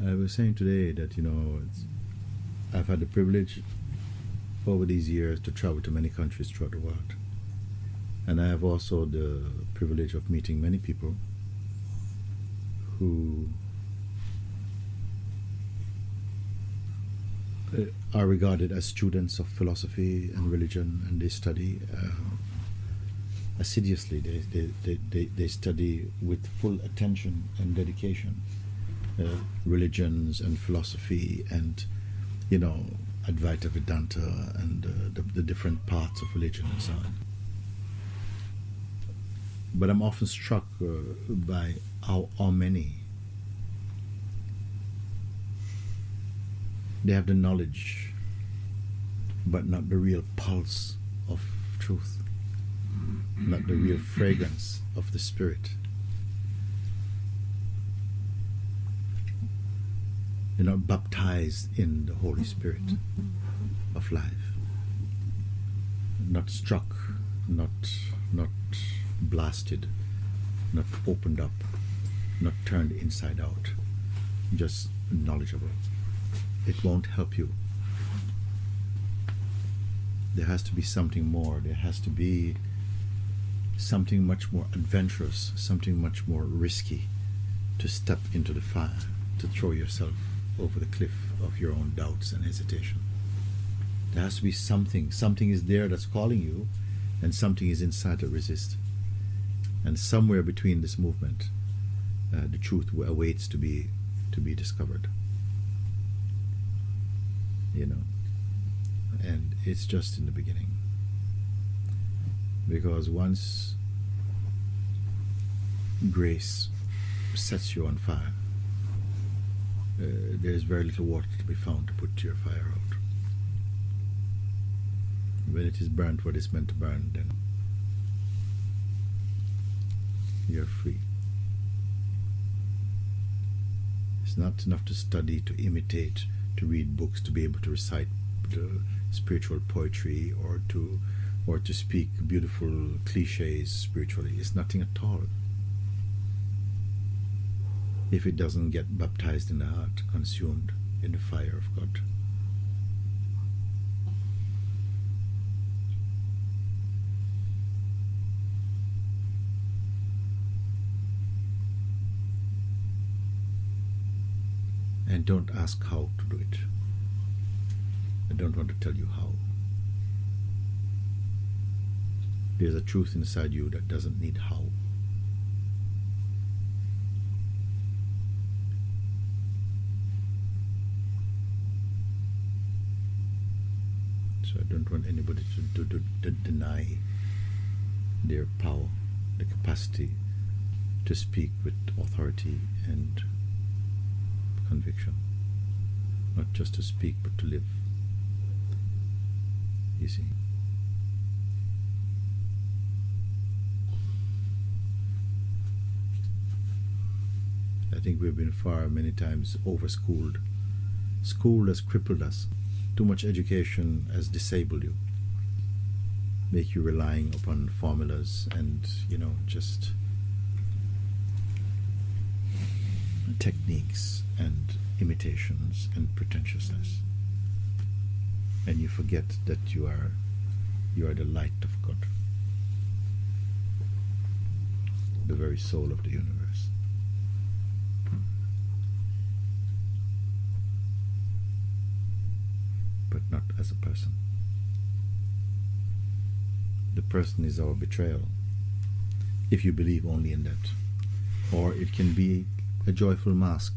I was saying today that, I've had the privilege over these years to travel to many countries throughout the world. And I have also the privilege of meeting many people who are regarded as students of philosophy and religion, and they study assiduously. They study with full attention and dedication religions and philosophy and Advaita Vedanta and the different parts of religion and so on. But I'm often struck by how many they have the knowledge but not the real pulse of truth, not the real fragrance of the spirit. They're not baptized in the Holy Spirit of life, not struck, not blasted, not opened up, not turned inside out, just knowledgeable. It won't help you. There has to be something more. There has to be something much more adventurous, something much more risky, to step into the fire, to throw yourself over the cliff of your own doubts and hesitation. There has to be something. Something is there that's calling you, and something is inside that resists. And somewhere between this movement, the truth awaits to be discovered. And it's just in the beginning. Because once grace sets you on fire, there's very little water to be found to put your fire out. When it is burnt what it's meant to burn, then you're free. It's not enough to study, to imitate, to read books, to be able to recite the spiritual poetry, or to speak beautiful cliches spiritually. It's nothing at all if it doesn't get baptized in the heart, consumed in the fire of God. And don't ask how to do it. I don't want to tell you how. There's a truth inside you that doesn't need how. So I don't want anybody to deny their power, the capacity to speak with authority and conviction. Not just to speak, but to live. You see. I think we've been far many times over-schooled. School has crippled us. Too much education has disabled you. Make you relying upon formulas and, just techniques and imitations and pretentiousness. And you forget that you are the light of God, the very soul of the universe. But not as a person. The person is our betrayal, if you believe only in that. Or it can be a joyful mask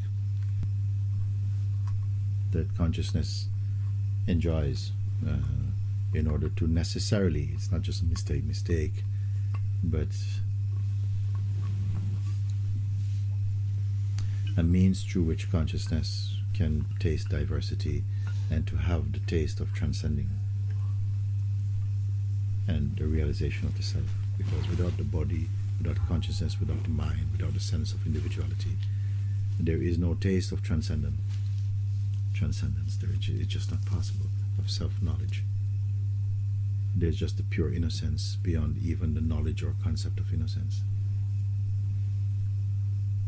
that consciousness enjoys in order to necessarily, it's not just a mistake, but a means through which consciousness can taste diversity and to have the taste of transcending and the realization of the self. Because without the body, without consciousness, without the mind, without the sense of individuality, there is no taste of transcendence. It's just not possible, of self-knowledge. There's just the pure innocence beyond even the knowledge or concept of innocence,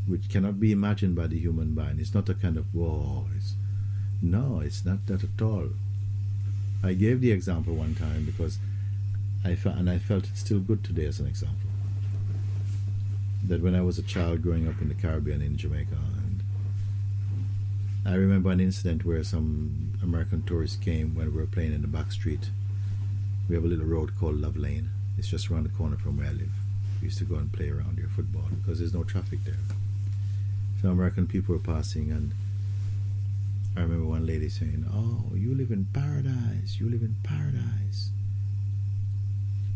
which cannot be imagined by the human mind. It's not a kind of, whoa, no, it's not that at all. I gave the example one time because I felt it's still good today as an example, that when I was a child growing up in the Caribbean in Jamaica, and I remember an incident where some American tourists came when we were playing in the back street. We have a little road called Love Lane. It's just around the corner from where I live. We used to go and play around here football because there's no traffic there. So American people were passing, and I remember one lady saying, "Oh, you live in paradise, you live in paradise."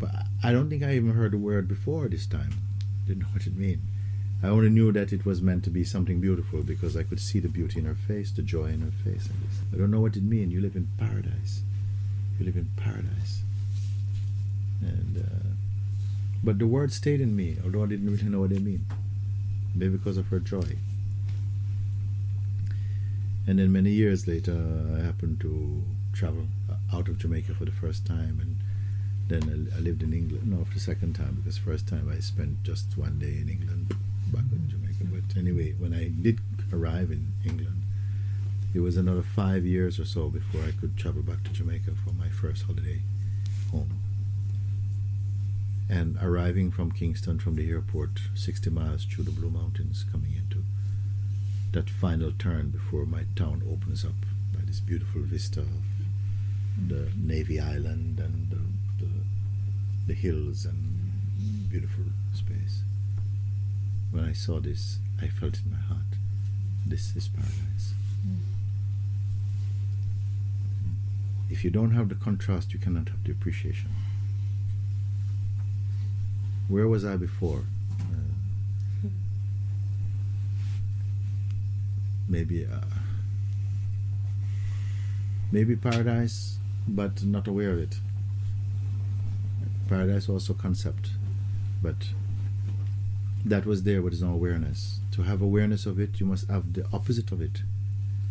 But I don't think I even heard the word before this time. Didn't know what it meant. I only knew that it was meant to be something beautiful because I could see the beauty in her face, the joy in her face. I don't know what it means. You live in paradise. You live in paradise. And but the word stayed in me, although I didn't really know what they mean. Maybe because of her joy. And then many years later, I happened to travel out of Jamaica for the first time, and then I lived in England. No, for the second time, because first time I spent just one day in England, back in Jamaica. But anyway, when I did arrive in England, it was another 5 years or so before I could travel back to Jamaica for my first holiday home. And arriving from Kingston, from the airport, 60 miles through the Blue Mountains, coming into that final turn before my town opens up by this beautiful vista of the Navy Island and the hills and beautiful space. When I saw this, I felt in my heart, this is paradise. If you don't have the contrast, you cannot have the appreciation. Where was I before? Maybe paradise, but not aware of it. Paradise also concept, but that was there, but there's no awareness. To have awareness of it, you must have the opposite of it.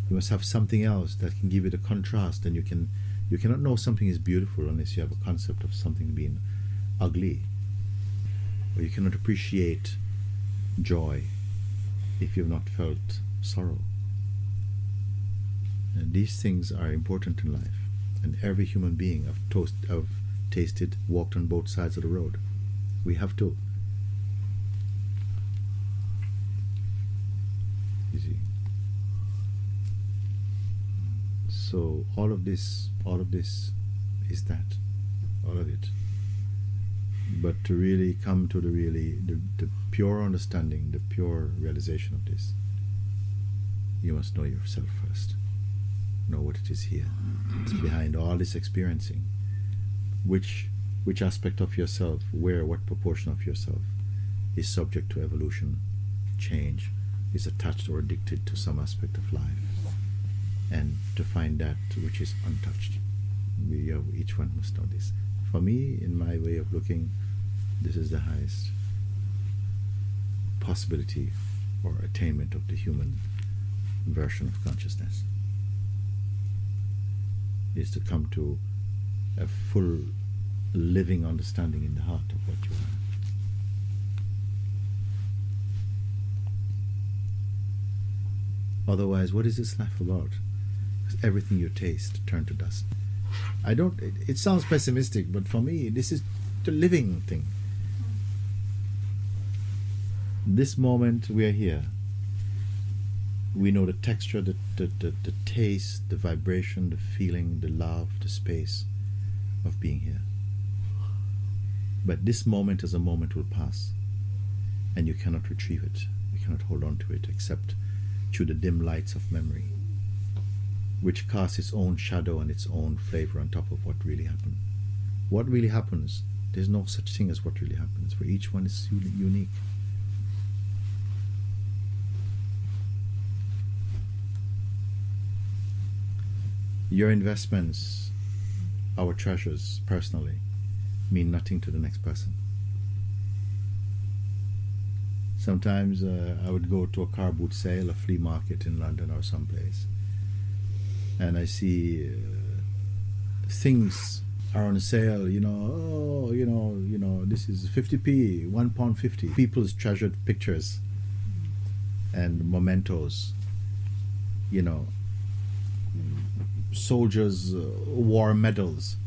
You must have something else that can give it a contrast, and you cannot know something is beautiful unless you have a concept of something being ugly. Or you cannot appreciate joy if you've not felt sorrow. And these things are important in life, and every human being have tasted, walked on both sides of the road. We have to. You see. So all of this is that, all of it. But to really come to the pure understanding, the pure realization of this, you must know yourself first. Know what it is here. It's behind all this experiencing. Which aspect of yourself, what proportion of yourself is subject to evolution, change, is attached or addicted to some aspect of life, and to find that which is untouched. Each one must know this. For me, in my way of looking, this is the highest possibility or attainment of the human version of consciousness, is to come to a full living understanding in the heart of what you are. Otherwise, what is this life about? Because everything you taste turn to dust. It sounds pessimistic, but for me, this is the living thing. This moment we are here, we know the texture, the taste, the vibration, the feeling, the love, the space of being here. But this moment as a moment will pass, and you cannot retrieve it. You cannot hold on to it except through the dim lights of memory. which casts its own shadow and its own flavor on top of what really happened. What really happens, there's no such thing as what really happens, for each one is unique. Your investments, our treasures personally, mean nothing to the next person. Sometimes I would go to a car boot sale, a flea market in London or someplace, and I see things are on sale, this is 50p, £1.50. People's treasured pictures and mementos, soldiers' war medals,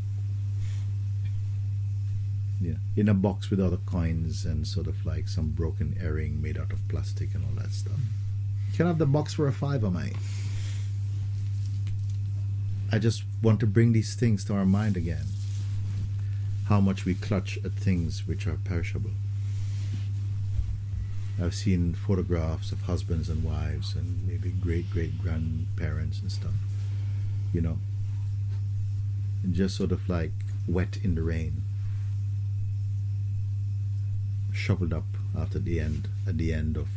in a box with other coins and sort of like some broken earring made out of plastic and all that stuff. You can have the box for a £5, mate. I just want to bring these things to our mind again. How much we clutch at things which are perishable. I've seen photographs of husbands and wives and maybe great-great-grandparents and stuff, and just sort of like wet in the rain, shoveled up at the end of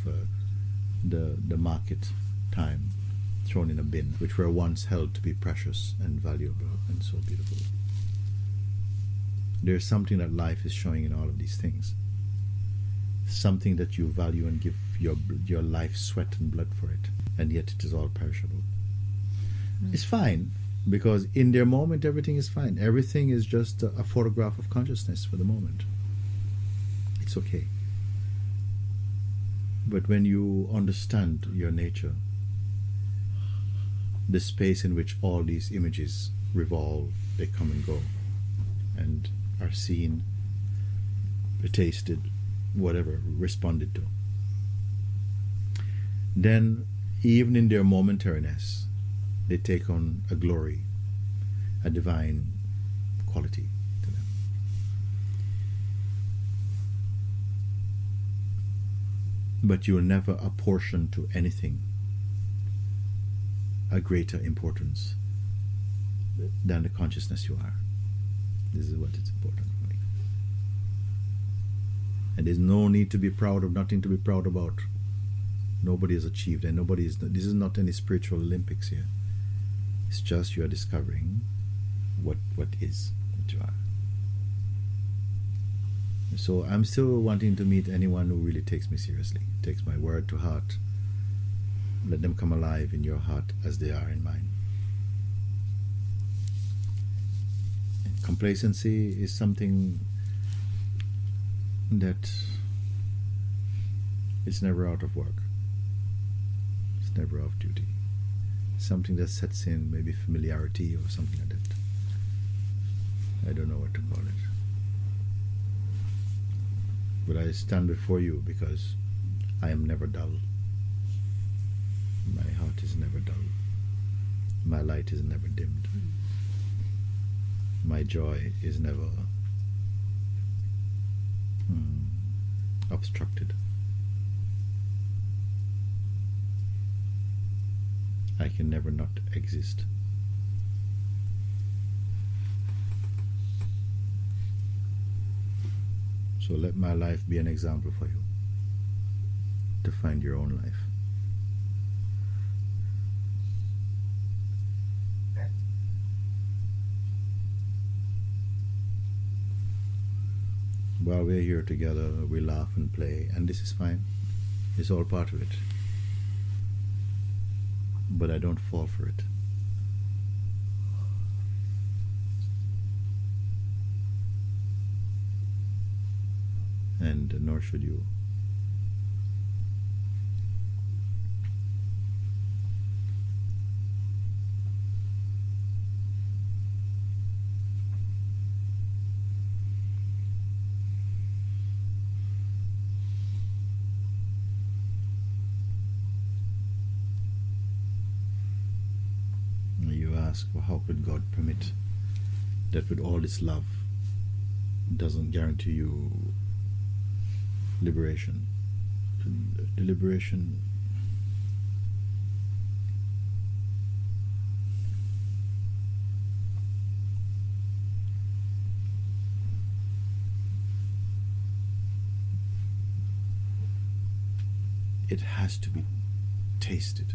the market time, thrown in a bin, which were once held to be precious and valuable and so beautiful. There's something that life is showing in all of these things. Something that you value and give your life, sweat and blood for it, and yet it is all perishable. It's fine, because in their moment everything is fine. Everything is just a photograph of consciousness for the moment. It's okay. But when you understand your nature, the space in which all these images revolve, they come and go, and are seen, tasted, whatever, responded to, then even in their momentariness, they take on a glory, a divine quality to them. But you will never apportion to anything a greater importance than the consciousness you are. This is what is important for me. And there's no need to be proud of, nothing to be proud about. Nobody has achieved, and this is not any spiritual Olympics here. It's just you are discovering what is, what you are. So I'm still wanting to meet anyone who really takes me seriously, takes my word to heart. Let them come alive in your heart as they are in mine. And complacency is something that it's never out of work. It's never off duty. Something that sets in, maybe familiarity or something like that. I don't know what to call it. But I stand before you because I am never dull. My heart is never dull. My light is never dimmed. My joy is never obstructed. I can never not exist. So let my life be an example for you to find your own life. While we're here together, we laugh and play, and this is fine. It's all part of it. But I don't fall for it. And nor should you. You ask, well, how could God permit that with all this love doesn't guarantee you liberation? The liberation it has to be tasted.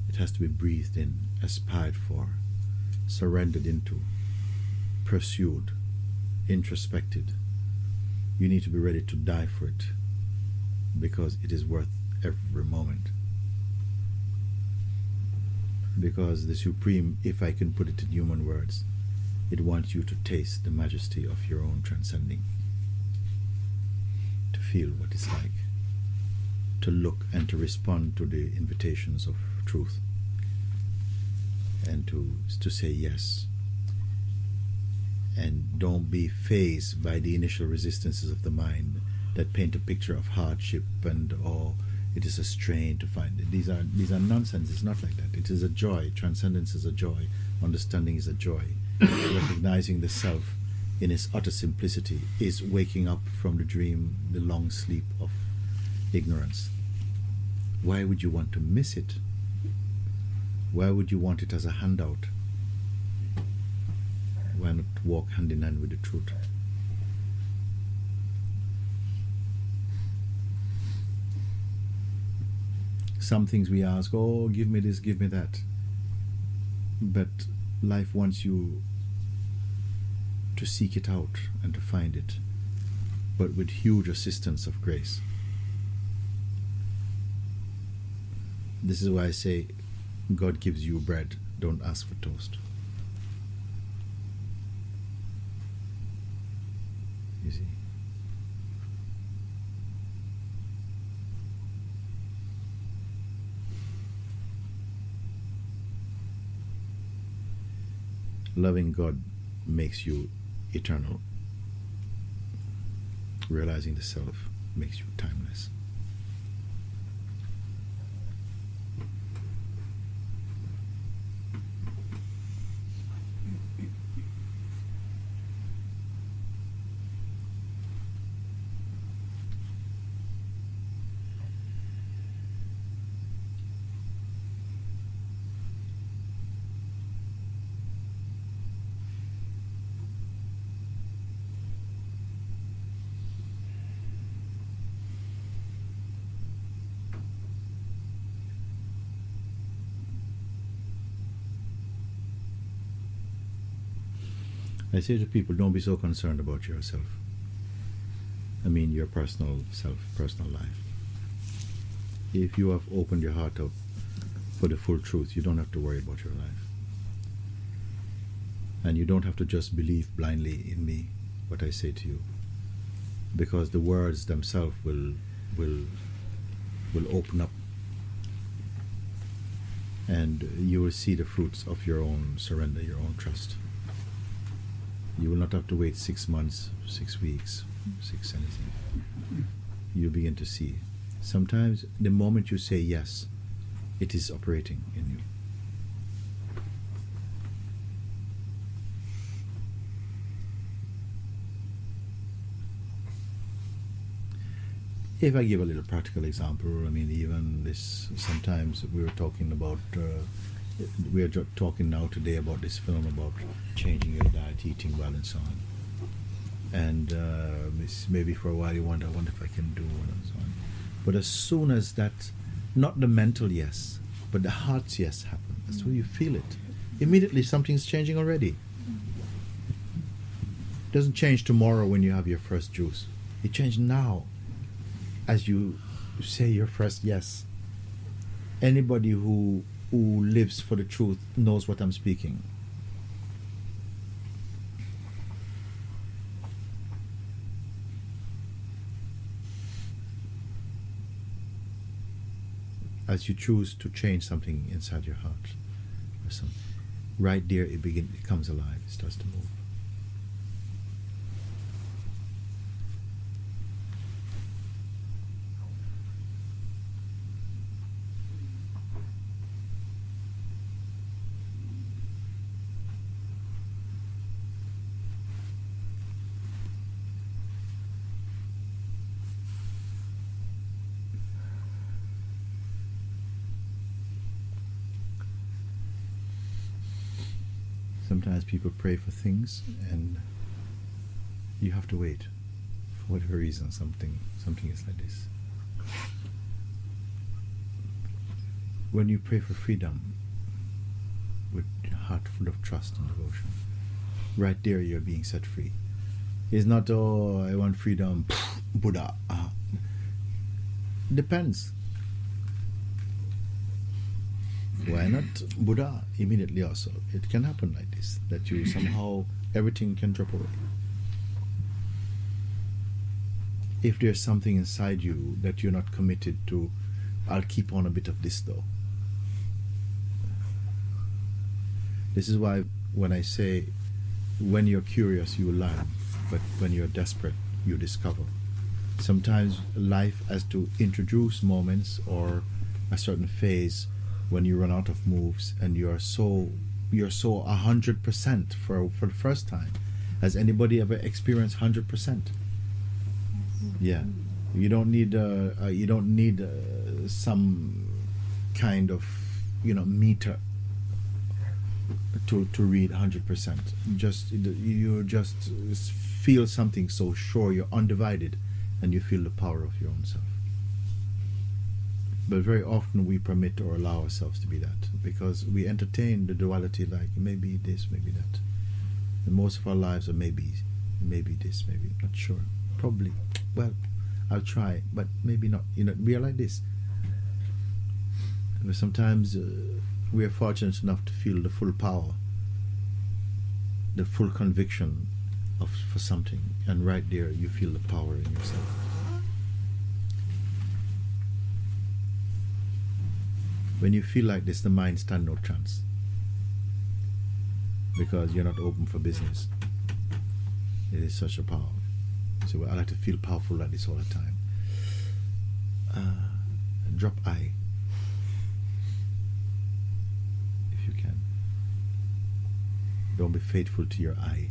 It has to be breathed in, aspired for, surrendered into, pursued, introspected. You need to be ready to die for it, because it is worth every moment. Because the Supreme, if I can put it in human words, it wants you to taste the majesty of your own transcending, to feel what it's like, to look and to respond to the invitations of truth, and to say yes. And don't be fazed by the initial resistances of the mind that paint a picture of hardship and it is a strain to find it. These are nonsense. It's not like that. It is a joy. Transcendence is a joy. Understanding is a joy. Recognizing the self in its utter simplicity is waking up from the dream, the long sleep of ignorance. Why would you want to miss it? Why would you want it as a handout? Why not walk hand in hand with the truth? Some things we ask, oh, give me this, give me that. But life wants you to seek it out and to find it, but with huge assistance of grace. This is why I say, God gives you bread, don't ask for toast. You see? Loving God makes you eternal. Realizing the self makes you timeless. I say to people, don't be so concerned about yourself. I mean your personal self, personal life. If you have opened your heart up for the full truth, you don't have to worry about your life. And you don't have to just believe blindly in me, what I say to you. Because the words themselves will open up, and you will see the fruits of your own surrender, your own trust. You will not have to wait 6 months, 6 weeks, 6 anything. You begin to see. Sometimes the moment you say yes, it is operating in you. If I give a little practical example, I mean, even this, sometimes we were talking about, we are talking now today about this film about changing your diet, eating well, and so on. And maybe for a while you wonder, I wonder if I can do it, and so on. But as soon as that, not the mental yes, but the heart's yes happen, that's where you feel it. Immediately something's changing already. It doesn't change tomorrow when you have your first juice. It changes now as you say your first yes. Anybody who lives for the truth knows what I'm speaking. As you choose to change something inside your heart, right there it comes alive, it starts to move. Sometimes people pray for things and you have to wait. For whatever reason, something is like this. when you pray for freedom with a heart full of trust and devotion, right there you're being set free. It's not, oh, I want freedom, Buddha. Depends. Why not Buddha immediately also? It can happen like this, that you somehow, everything can drop away. If there's something inside you that you're not committed to, I'll keep on a bit of this though. This is why when I say, when you're curious, you learn, but when you're desperate, you discover. Sometimes life has to introduce moments or a certain phase when you run out of moves and you're so 100% for the first time. Has anybody ever experienced 100%? Yeah, you don't need some kind of meter to read 100%. You just feel something so sure, you're undivided, and you feel the power of your own self. But very often we permit or allow ourselves to be that, because we entertain the duality, like maybe this, maybe that. And most of our lives are maybe this, maybe not sure, probably. Well, I'll try, but maybe not. We are like this. But sometimes we are fortunate enough to feel the full power, the full conviction for something, and right there you feel the power in yourself. When you feel like this, the mind stands no chance, because you're not open for business. It is such a power. So I like to feel powerful like this all the time. Drop I, if you can. Don't be faithful to your I,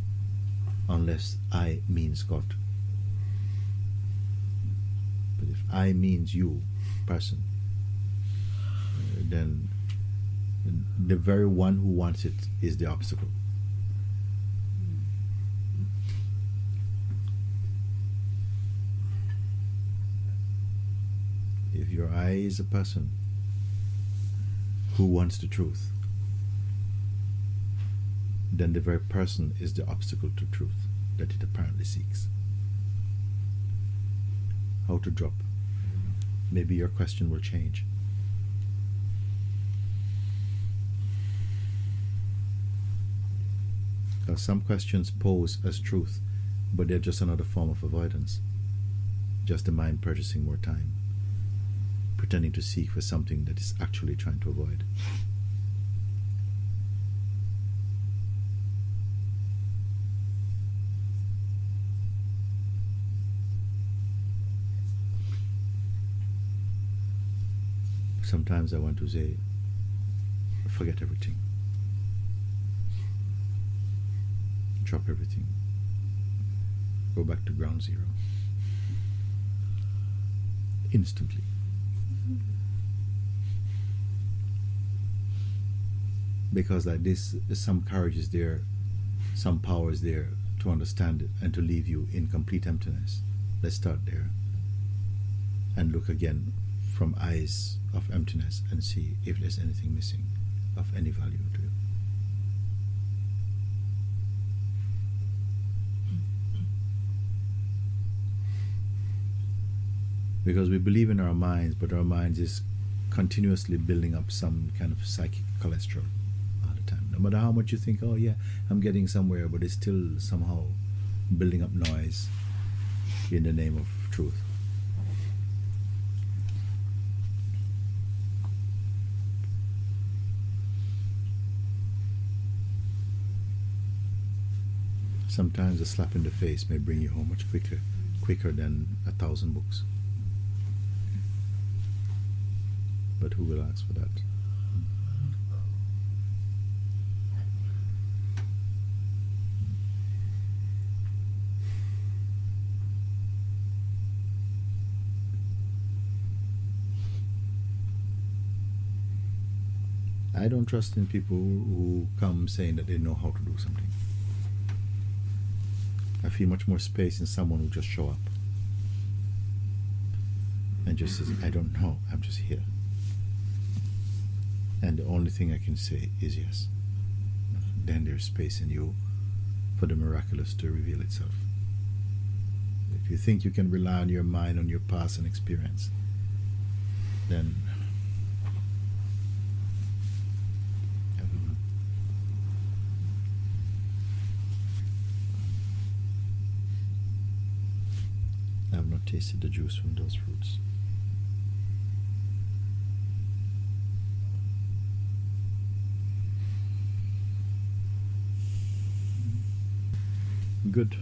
unless I means God. But if I means you, person, then the very one who wants it is the obstacle. If your I is a person who wants the truth, then the very person is the obstacle to truth that it apparently seeks. How to drop? Maybe your question will change. Because some questions pose as truth, but they're just another form of avoidance. Just the mind purchasing more time, pretending to seek for something that is actually trying to avoid. Sometimes I want to say, forget everything. Drop everything. Go back to ground zero. Instantly. Because like this, some courage is there, some power is there to understand it and to leave you in complete emptiness. Let's start there and look again from eyes of emptiness and see if there's anything missing of any value to you. Because we believe in our minds, but our minds is continuously building up some kind of psychic cholesterol all the time. No matter how much you think, oh yeah, I'm getting somewhere, but it's still somehow building up noise in the name of truth. Sometimes a slap in the face may bring you home much quicker than 1,000 books. But who will ask for that? I don't trust in people who come saying that they know how to do something. I feel much more space in someone who just show up and just says, I don't know, I'm just here. And the only thing I can say is yes. Then there's space in you for the miraculous to reveal itself. If you think you can rely on your mind, on your past and experience, then I don't know. I have not tasted the juice from those fruits. Good.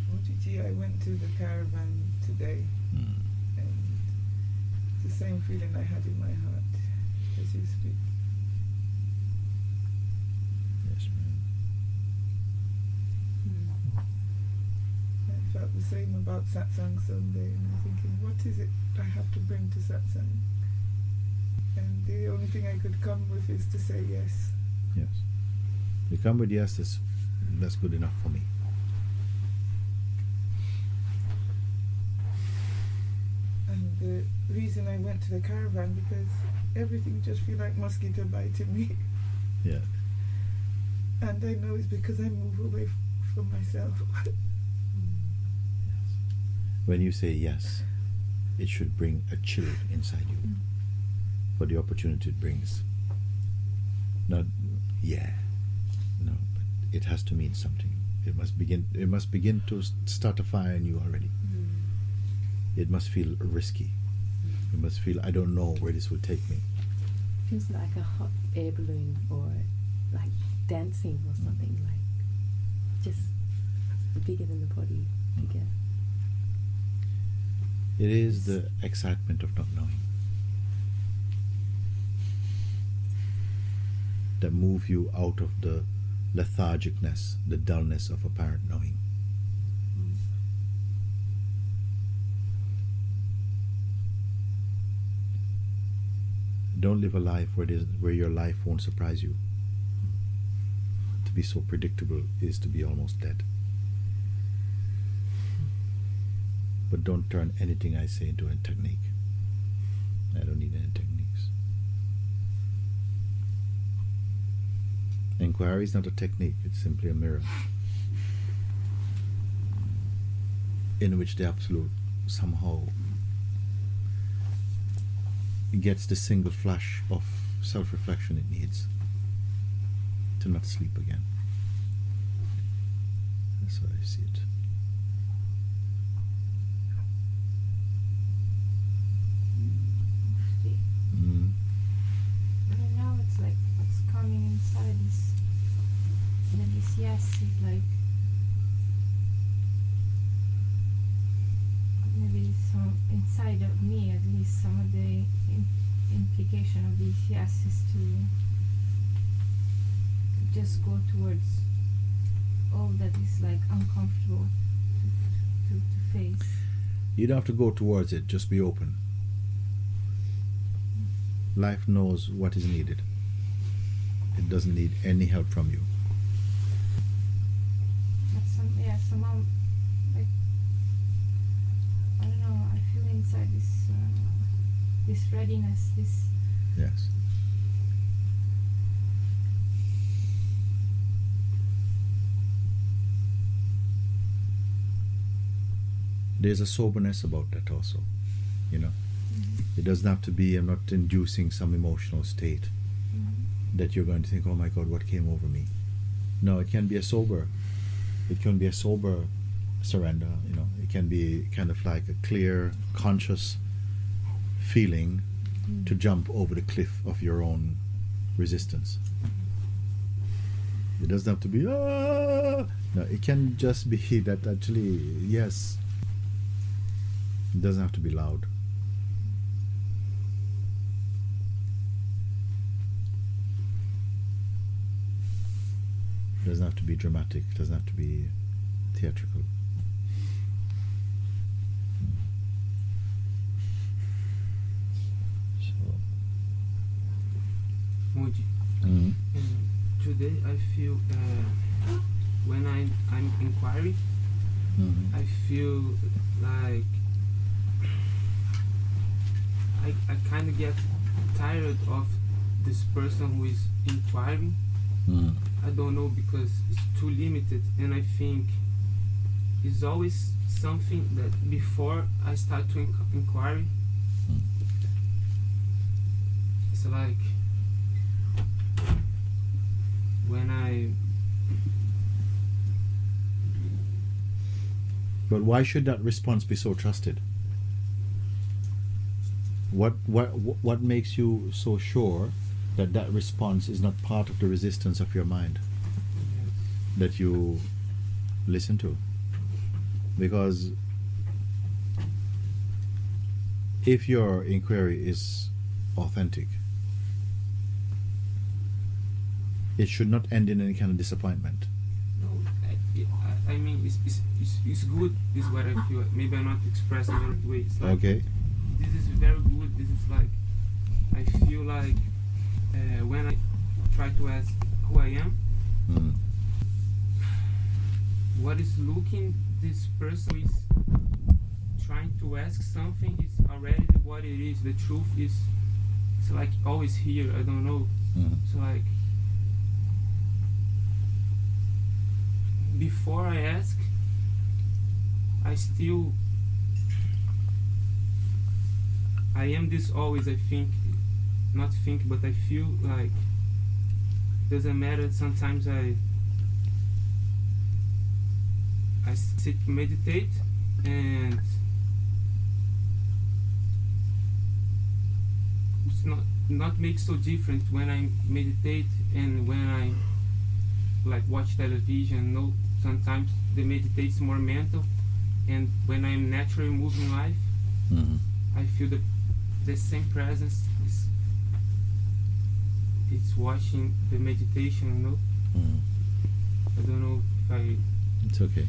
Mooji, I went to the caravan today, and it's the same feeling I had in my heart as you speak. Yes, ma'am. I felt the same about Satsang Sunday, and I'm thinking, what is it I have to bring to Satsang? And the only thing I could come with is to say yes. Yes. You come with yes, that's good enough for me. And the reason I went to the caravan, because everything just feel like mosquito biting me. Yeah. And I know it's because I move away from myself. Yes. When you say yes, it should bring a chill inside you for the opportunity it brings. Not yeah. No, but it has to mean something. It must begin to start a fire in you already. It must feel risky. It must feel, I don't know where this will take me. Feels like a hot air balloon, or like dancing or something, like just bigger than the body, bigger. It is the excitement of not knowing that move you out of the lethargicness, the dullness of apparent knowing. Don't live a life where your life won't surprise you. To be so predictable is to be almost dead. But don't turn anything I say into a technique. I don't need any techniques. Inquiry is not a technique, it's simply a mirror in which the Absolute somehow gets the single flash of self-reflection it needs to not sleep again. That's how I see it. Right now it's like what's coming inside is, and this yes is like maybe some inside of me, at least some of the implication of this yes is to just go towards all that is like uncomfortable to face. You don't have to go towards it, just be open. Life knows what is needed. It doesn't need any help from you. But somehow, like, I don't know, I feel inside this readiness, this. Yes. There's a soberness about that also, you know. It doesn't have to be, I'm not inducing some emotional state that you're going to think, oh my God, what came over me? No, it can be a sober surrender, you know. It can be kind of like a clear, conscious feeling to jump over the cliff of your own resistance. It doesn't have to be, ah! No, it can just be that actually, yes. It doesn't have to be loud. It doesn't have to be dramatic. It doesn't have to be theatrical. So. Mooji. Today I feel when I'm inquiring, I feel like I kind of get tired of this person who is inquiring. I don't know, because it's too limited, and I think it's always something that before I start to inquiry, it's like when I. But why should that response be so trusted? What makes you so sure that that response is not part of the resistance of your mind that you listen to? Because if your inquiry is authentic, it should not end in any kind of disappointment. No, I mean, it's good, is what I feel. Maybe I'm not expressing the right way. It's like, Okay. this is very good. This is like, I feel like when I try to ask who I am, what is looking, this person is trying to ask something is already what it is. The truth is, it's like always here. I don't know. It's like before I ask, I am this always. I think, not think, but I feel like doesn't matter. Sometimes I sit to meditate, and it's not makes so different when I meditate and when I like watch television. No, sometimes the meditate's more mental, and when I'm naturally moving life, I feel the same presence. It's watching the meditation, you know. I don't know if I. It's okay.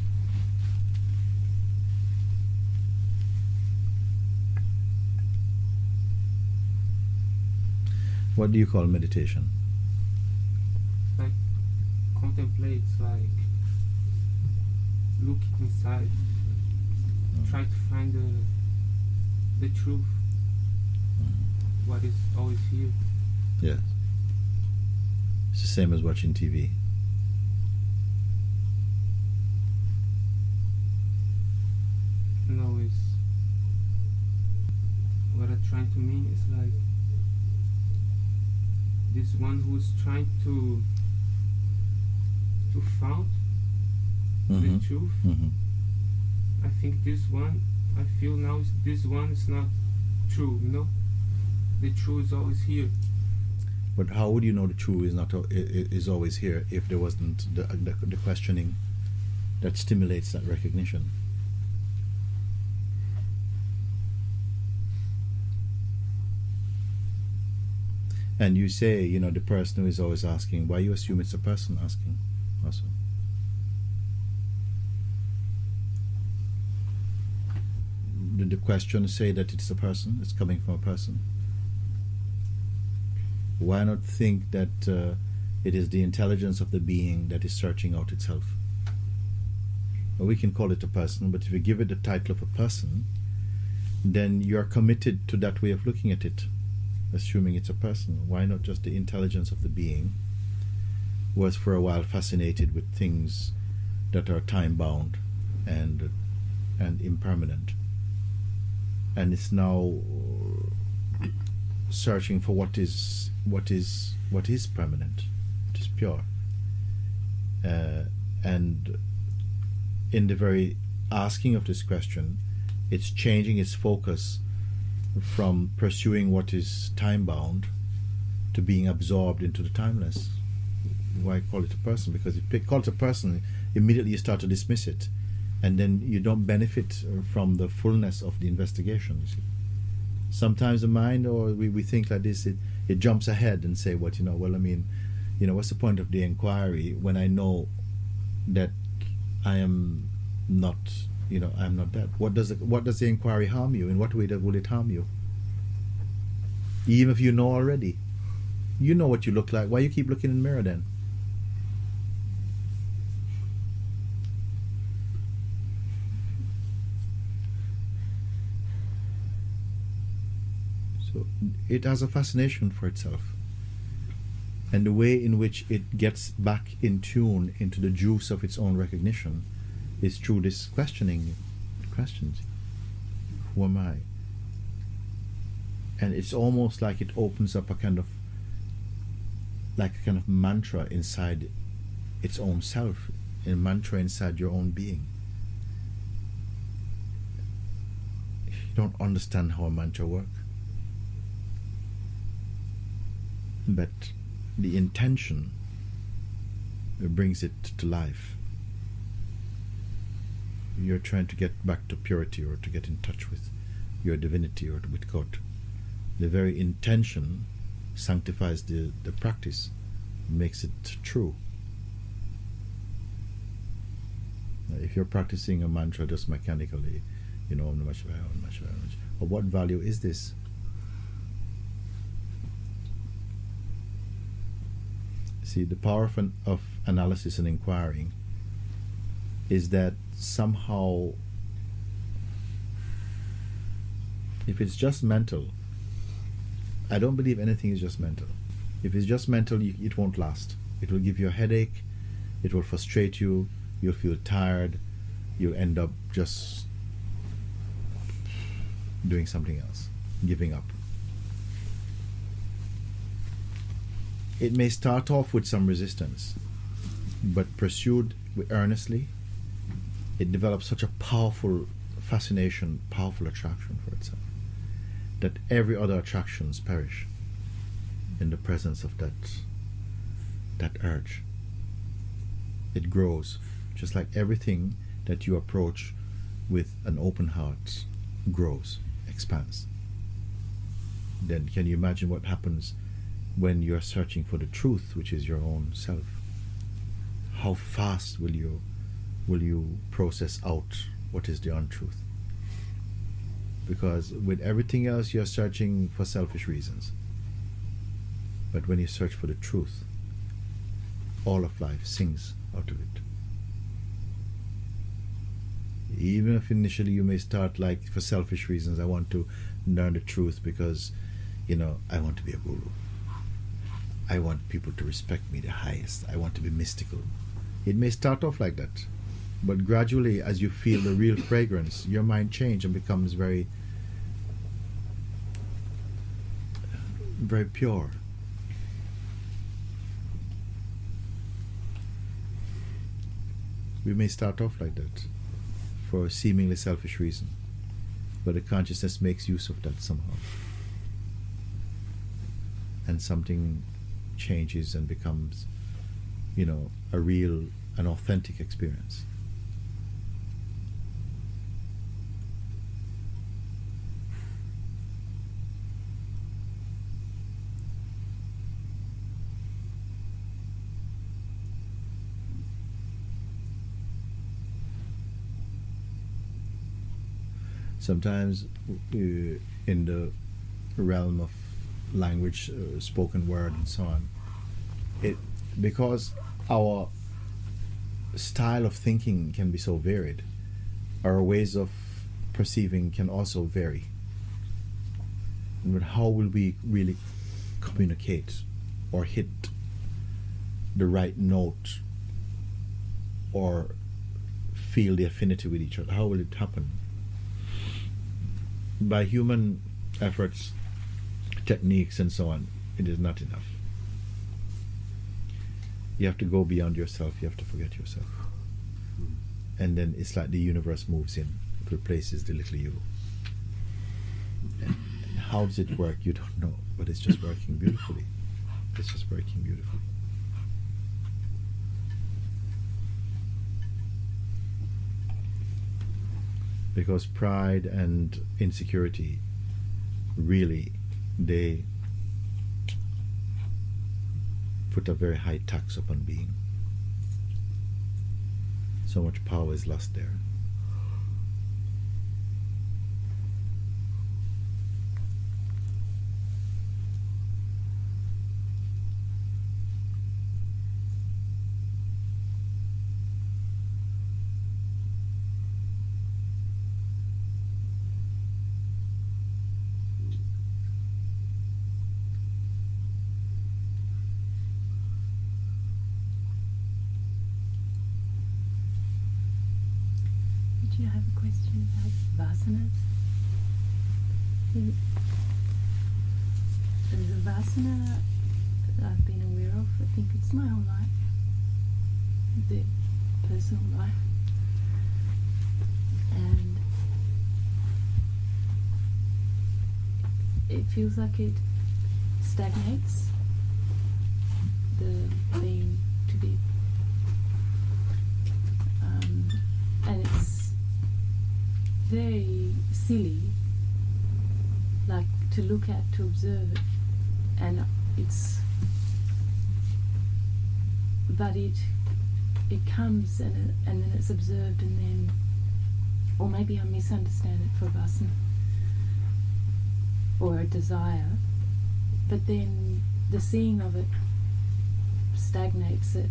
What do you call meditation? Like contemplate, like look inside, try to find the truth, what is always here. Yes. It's the same as watching TV. No, it's what I'm trying to mean is like this one who's trying to found the truth. I think this one, I feel now this one is not true, you know. The truth is always here. But how would you know the truth is always here if there wasn't the questioning that stimulates that recognition? And you say, you know, the person who is always asking, why you assume it's a person asking also? Did the question say that it's a person, it's coming from a person? Why not think that it is the intelligence of the being that is searching out itself? Well, we can call it a person, but if you give it the title of a person, then you are committed to that way of looking at it, assuming it's a person. Why not just the intelligence of the being who was for a while fascinated with things that are time-bound and impermanent, and it's now searching for what is permanent, what is pure, and in the very asking of this question, it's changing its focus from pursuing what is time-bound to being absorbed into the timeless. Why call it a person? Because if you call it a person, immediately you start to dismiss it, and then you don't benefit from the fullness of the investigation, you see. Sometimes the mind, or we think like this, it jumps ahead and say, what, you know, well, I mean, you know, what's the point of the inquiry when I know that I am not, you know, I'm not that. What does the inquiry harm you? In what way will it harm you? Even if you know already. You know what you look like. Why you keep looking in the mirror then? So So it has a fascination for itself. And the way in which it gets back in tune into the juice of its own recognition is through this questioning questions. Who am I? And it's almost like it opens up a kind of mantra inside its own self, a mantra inside your own being. You don't understand how a mantra works, but the intention brings it to life. You're trying to get back to purity, or to get in touch with your divinity, or with God. The very intention sanctifies the practice, makes it true. Now, if you're practicing a mantra just mechanically, Om Namah Shivaya, Om Namah Shivaya, Om Namah Shivaya, of what value is this? See, the power of analysis and inquiring is that somehow, if it's just mental, I don't believe anything is just mental. If it's just mental, it won't last. It will give you a headache, it will frustrate you, you'll feel tired, you'll end up just doing something else, giving up. It may start off with some resistance, but pursued earnestly, it develops such a powerful fascination, powerful attraction for itself, that every other attractions perish in the presence of that urge. It grows, just like everything that you approach with an open heart grows, expands. Then can you imagine what happens when you're searching for the truth, which is your own self? How fast will you process out what is the untruth? Because with everything else you're searching for selfish reasons. But when you search for the truth, all of life sings out of it. Even if initially you may start like for selfish reasons, I want to learn the truth because, I want to be a guru. I want people to respect me the highest. I want to be mystical. It may start off like that, but gradually, as you feel the real fragrance, your mind changes and becomes very, very pure. We may start off like that for a seemingly selfish reason, but the consciousness makes use of that somehow, and something changes and becomes, a real, an authentic experience. Sometimes in the realm of language, spoken word and so on, because our style of thinking can be so varied, our ways of perceiving can also vary. But how will we really communicate or hit the right note or feel the affinity with each other? How will it happen? By human efforts, techniques and so on, it is not enough. You have to go beyond yourself, you have to forget yourself. And then it's like the universe moves in, it replaces the little you. And how does it work? You don't know, but it's just working beautifully. It's just working beautifully. Because pride and insecurity, really, they put a very high tax upon being. So much power is lost there. Did you have a question about vasanas? There's a vasana that I've been aware of. I think it's my whole life, the personal life, and it feels like it stagnates the being to be, and it's very silly, like to look at, to observe it, and but it comes and then it's observed, and then, or maybe I misunderstand it for vasana or a desire, but then the seeing of it stagnates it,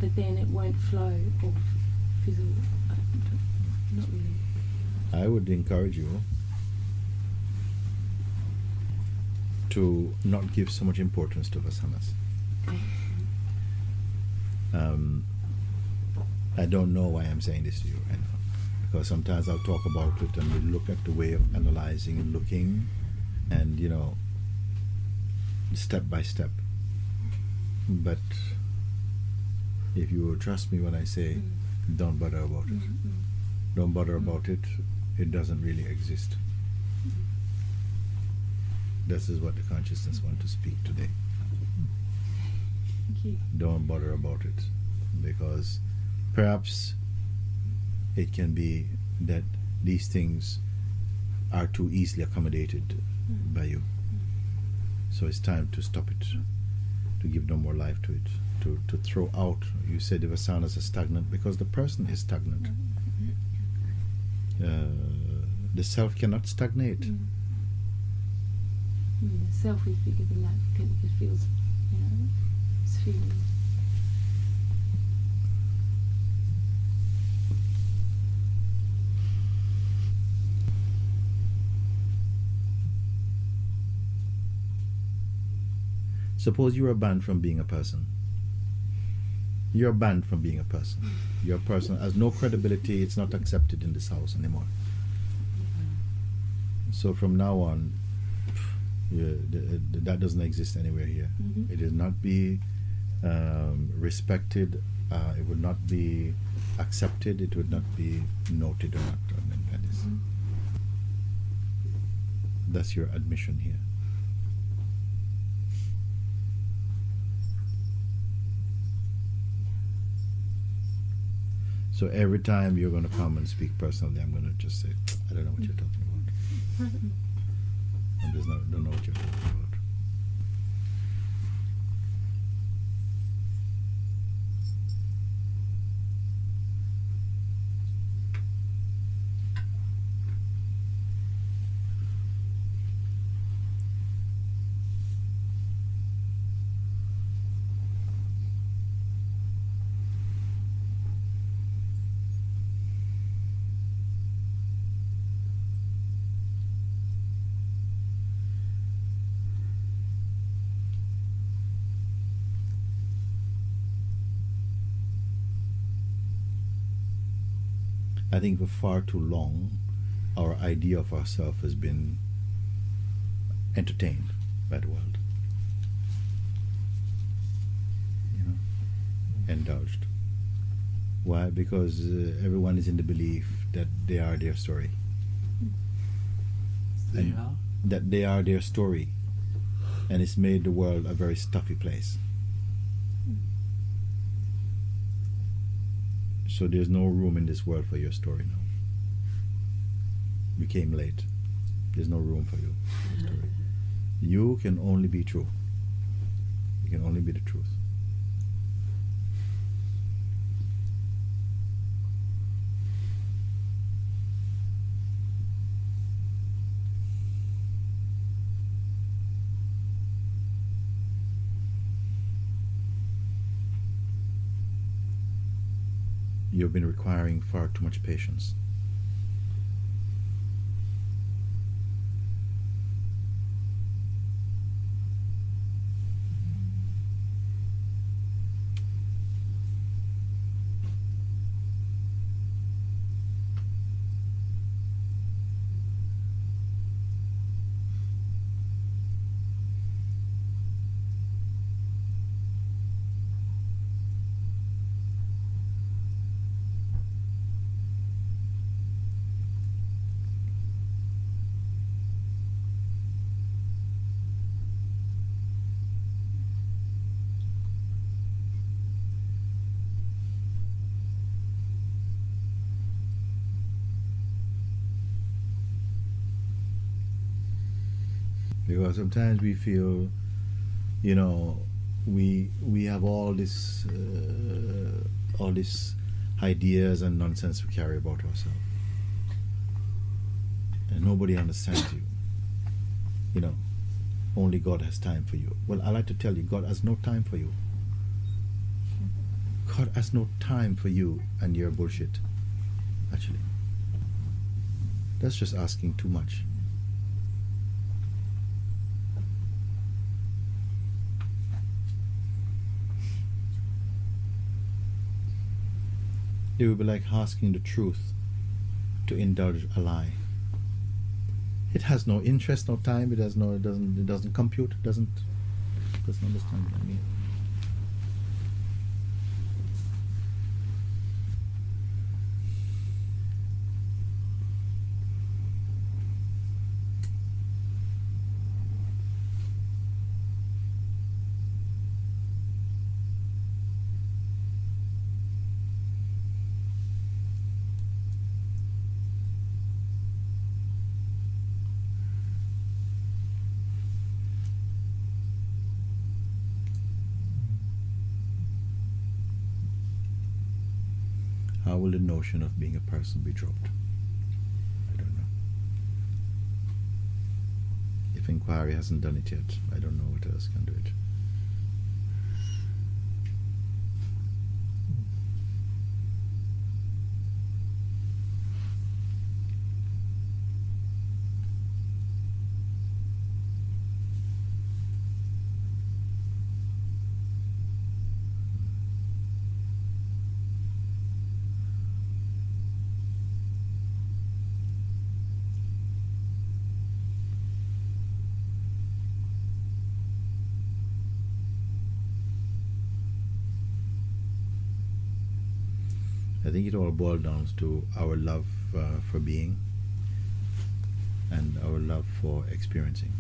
but then it won't flow or fizzle. Not really. I would encourage you to not give so much importance to vasanas. Okay. I don't know why I'm saying this to you right now, because sometimes I'll talk about it and we look at the way of analyzing and looking, and step by step. But if you will trust me when I say, don't bother about it. Don't bother about it. It doesn't really exist. This is what the consciousness wants to speak today. Thank you. Don't bother about it, because perhaps it can be that these things are too easily accommodated by you. So it's time to stop it, to give no more life to it, to throw out. You said the vasanas are stagnant because the person is stagnant. The self cannot stagnate. The self is bigger than that because it feels, it's feeling. Suppose you are banned from being a person. You're banned from being a person. Your person has no credibility. It's not accepted in this house anymore. So from now on, that doesn't exist anywhere here. It will not be respected. It would not be accepted. It would not be noted or not. That's your admission here. So every time you're going to come and speak personally, I'm going to just say, I don't know what you're talking about. I just don't know what you're talking about. I think for far too long, our idea of ourselves has been entertained by the world. Indulged. Why? Because everyone is in the belief that they are their story. That they are their story. And it's made the world a very stuffy place. So there's no room in this world for your story now. You came late. There's no room for you. Your story. You can only be true. You can only be the truth. You've been requiring far too much patience. Because sometimes we feel, you know, we have all these ideas and nonsense we carry about ourselves, and nobody understands you. You know, only God has time for you. Well, I like to tell you, God has no time for you. God has no time for you and your bullshit. Actually, that's just asking too much. It would be like asking the truth to indulge a lie. It has no interest, no time. It doesn't compute. It doesn't understand what I mean. How will the notion of being a person be dropped? I don't know. If inquiry hasn't done it yet, I don't know what else can do it. I think it all boils down to our love for being and our love for experiencing.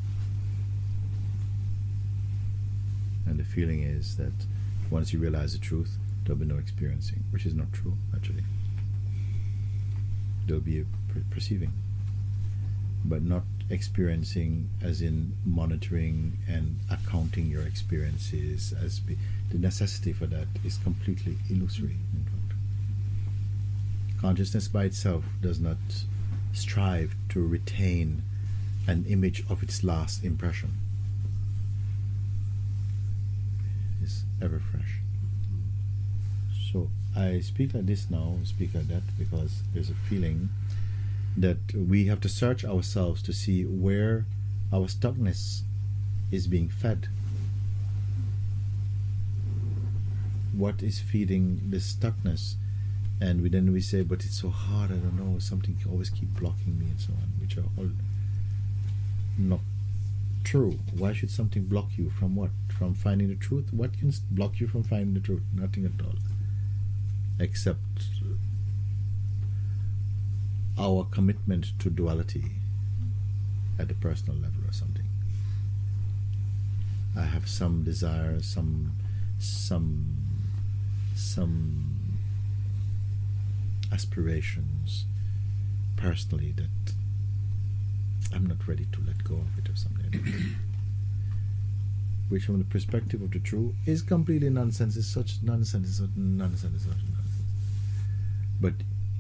And the feeling is that once you realize the truth, there'll be no experiencing, which is not true, actually. There'll be a perceiving, but not experiencing as in monitoring and accounting your experiences. The necessity for that is completely illusory, in fact. Consciousness by itself does not strive to retain an image of its last impression. It's ever fresh. So I speak like this now, speak like that, because there's a feeling that we have to search ourselves to see where our stuckness is being fed. What is feeding this stuckness? And then we say, but it's so hard, I don't know, something always keep blocking me and so on, which are all not true. Why should something block you from what? From finding the truth? What can block you from finding the truth? Nothing at all. Except our commitment to duality at the personal level or something. I have some desire, some aspirations personally that I'm not ready to let go of it or something. Which from the perspective of the true is completely nonsense. It's such nonsense, it's such nonsense, it's such nonsense. But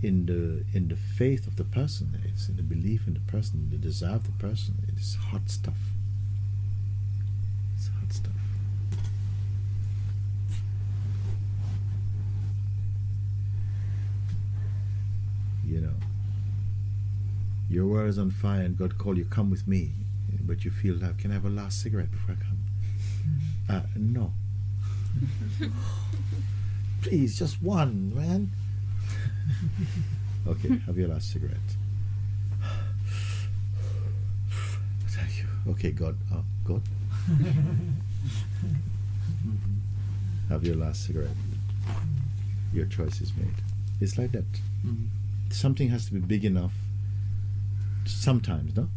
in the faith of the person, it's in the belief in the person, the desire of the person, it is hot stuff. It's hot stuff. You know, your world is on fire and God called you, come with me, but you feel like, can I have a last cigarette before I come? No. Please, just one, man. Okay, have your last cigarette. Thank you. Okay, God. God. Have your last cigarette. Your choice is made. It's like that. Something has to be big enough. Sometimes, no?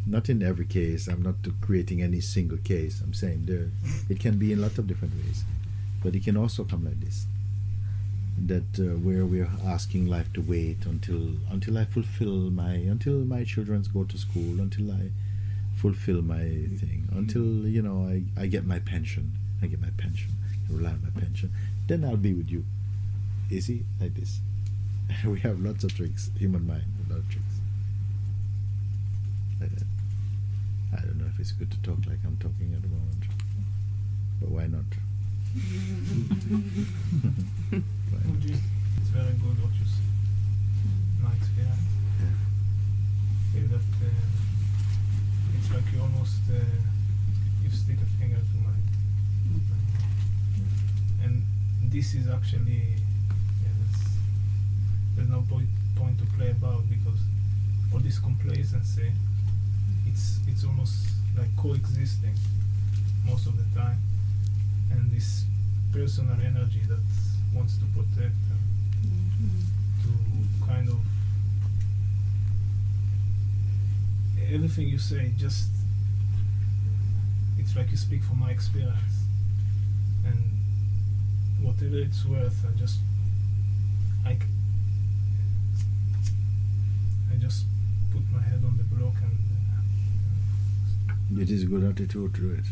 Not in every case. I'm not creating any single case. I'm saying it can be in a lot of different ways. But it can also come like this. That where we're asking life to wait until I fulfill until my children go to school, until fulfill my thing until, you know, I get my pension. I rely on my pension. Then I'll be with you. Easy, like this. We have lots of tricks, human mind, a lot of tricks. Like that. I don't know if it's good to talk like I'm talking at the moment, but why not? Mooji, it's very good what you say. My experience. Yeah. Feel that it's like you almost you stick a finger to my and this is actually there's no point to play about, because all this complacency, it's almost like coexisting most of the time, and this personal energy that wants to protect and to kind of everything you say, just it's like you speak from my experience, and whatever it's worth, I just put my head on the block and It is a good attitude to it.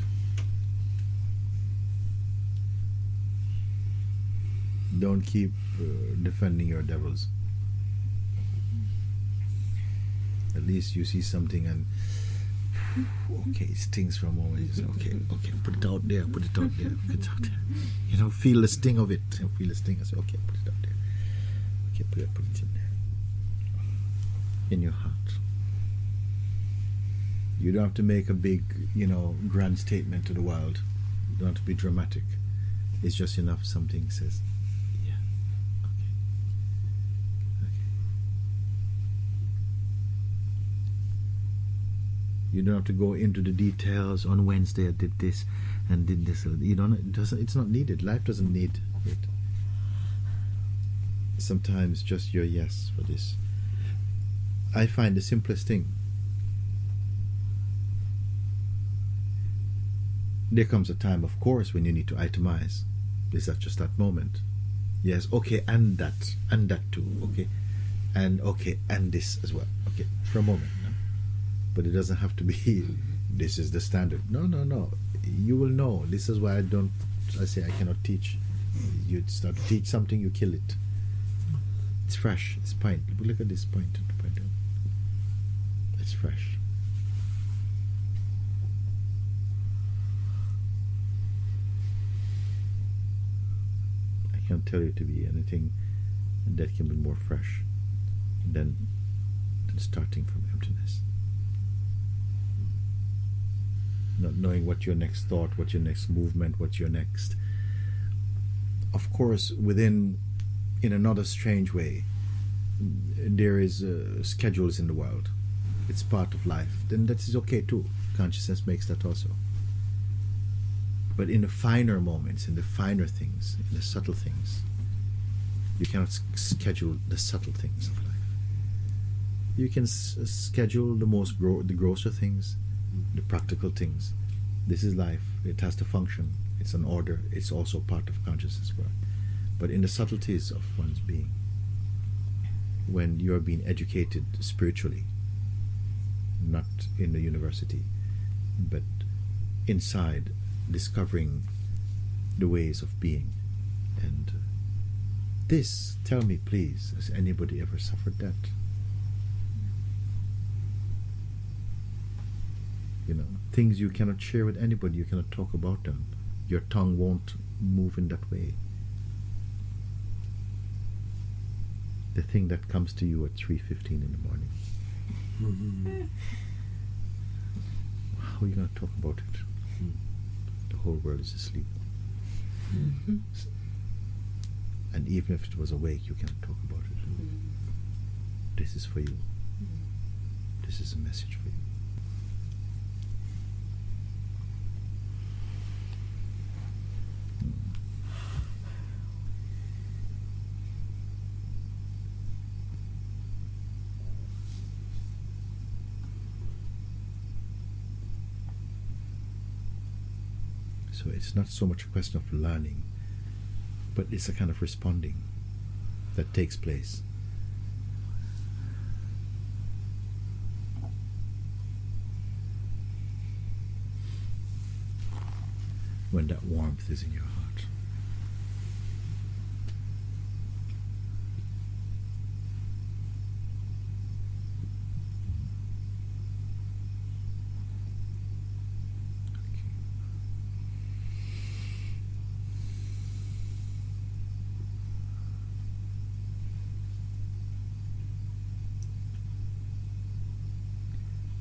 Don't keep defending your devils. At least you see something and okay, it stings for a moment. You say, okay, put it out there, put it out there. You know, feel the sting of it. Feel the sting. I say, okay, put it out there. Okay, put it in there. In your heart. You don't have to make a big, grand statement to the world. You don't have to be dramatic. It's just enough something says, yeah, okay. You don't have to go into the details. On Wednesday I did this and did this. It's not needed. Life doesn't need it. Sometimes just your yes for this. I find the simplest thing. There comes a time, of course, when you need to itemize. Is that just that moment? Yes, okay, and that too, okay, and this as well, okay, for a moment, no? But it doesn't have to be, this is the standard. No. You will know. This is why I say I cannot teach. You start to teach something, you kill it. It's fresh, it's point. Look at this point. It's fresh. I can't tell you to be anything that can be more fresh than starting from emptiness. Not knowing what your next thought, what your next movement, what your next... Of course, in another strange way, there is schedules in the world. It's part of life. Then that is okay too. Consciousness makes that also. But in the finer moments, in the finer things, in the subtle things, you cannot schedule the subtle things of life. You can schedule the grosser things, the practical things. This is life. It has to function. It's an order. It's also part of consciousness work. But in the subtleties of one's being, when you are being educated spiritually, not in the university, but inside, discovering the ways of being. And this, tell me please, has anybody ever suffered that? Things you cannot share with anybody, you cannot talk about them. Your tongue won't move in that way. The thing that comes to you at 3:15 in the morning. How are you going to talk about it? The whole world is asleep. And even if it was awake, you cannot talk about it. This is for you. This is a message for you. So it's not so much a question of learning, but it's a kind of responding that takes place. when that warmth is in your heart.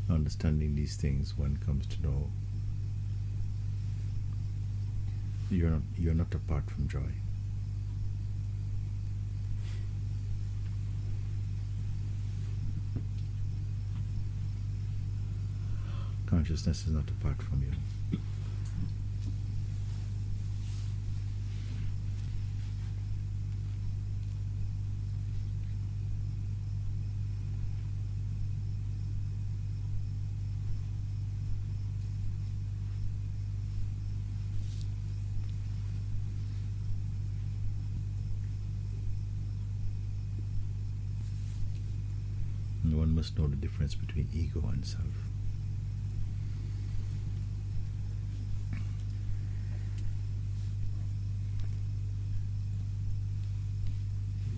Understanding these things, one comes to know you're not apart from joy. Consciousness is not apart from you. And one must know the difference between ego and self.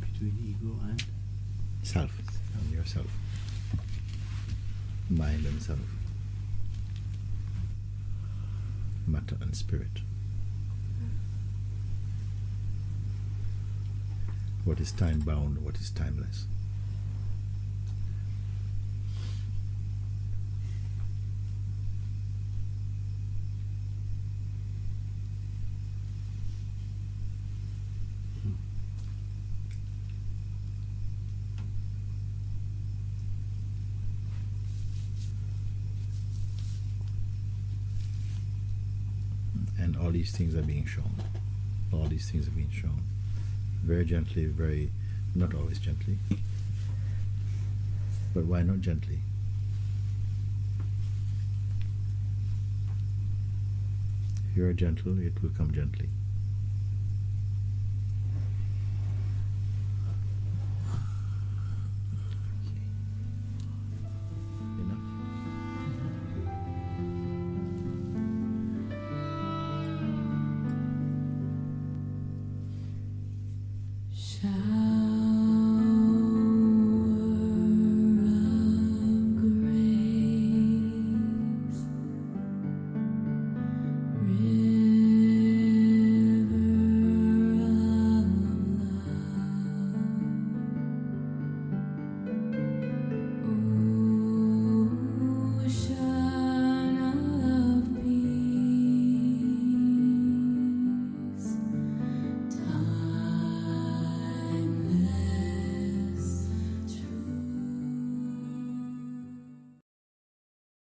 Between ego and Self, and yourself. Mind and self. Matter and spirit. What is time bound, what is timeless. And all these things are being shown. All these things are being shown. Very gently, not always gently. But why not gently? If you are gentle, it will come gently.